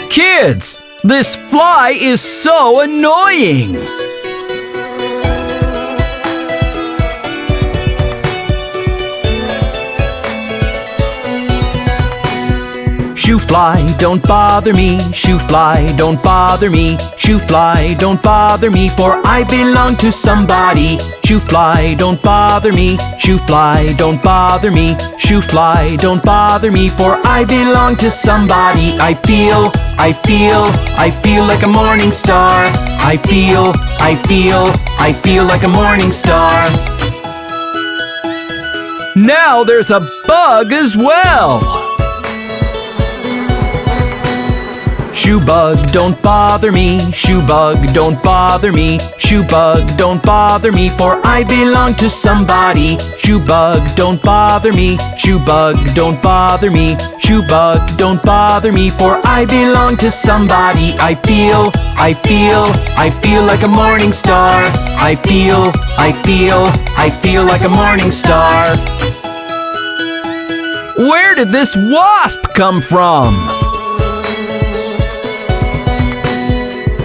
Kids, this fly is so annoying! Shoo fly, don't bother me. Shoo fly, don't bother me. Shoo fly, don't bother me, for I belong to somebody. Shoo fly, don't bother me. Shoo fly, don't bother me. Shoo fly, don't bother me, for I belong to somebody. I feel like a morning star. I feel like a morning star. Now there's a bug as well. Shoo bug, don't bother me. Shoo bug, don't bother me. Shoo bug, don't bother me, for I belong to somebody. Shoo bug, don't bother me. Shoo bug, don't bother me. Shoo bug, don't bother me, for I belong to somebody. I feel like a morning star. I feel like a morning star. Where did this wasp come from?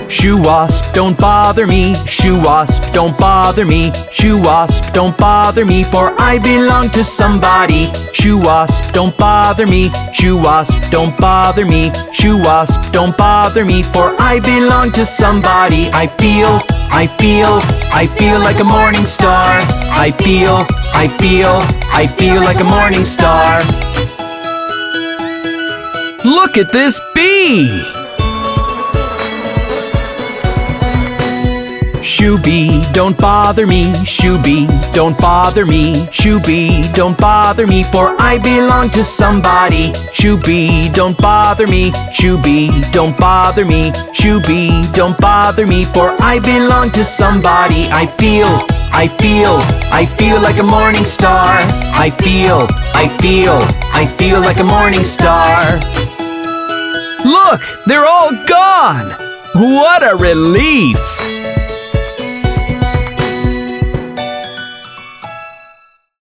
Shoo wasp, don't bother me. Shoo wasp, don't bother me. Shoo wasp, don't bother me, for I belong to somebody. Shoo wasp, don't bother me. Shoo wasp, don't bother me. Shoo wasp, don't bother me, for I belong to somebody. I feel like a morning star. I feel like a morning star. Look at this bee! Shoo bee, don't bother me. Shoo bee, don't bother me. Shoo bee, don't bother me, for I belong to somebody. Shoo bee, don't bother me. Shoo bee, don't bother me. Shoo bee, don't bother me, for I belong to somebody. I feel like a morning star. I feel like a morning star. Look, they're all gone! What a relief!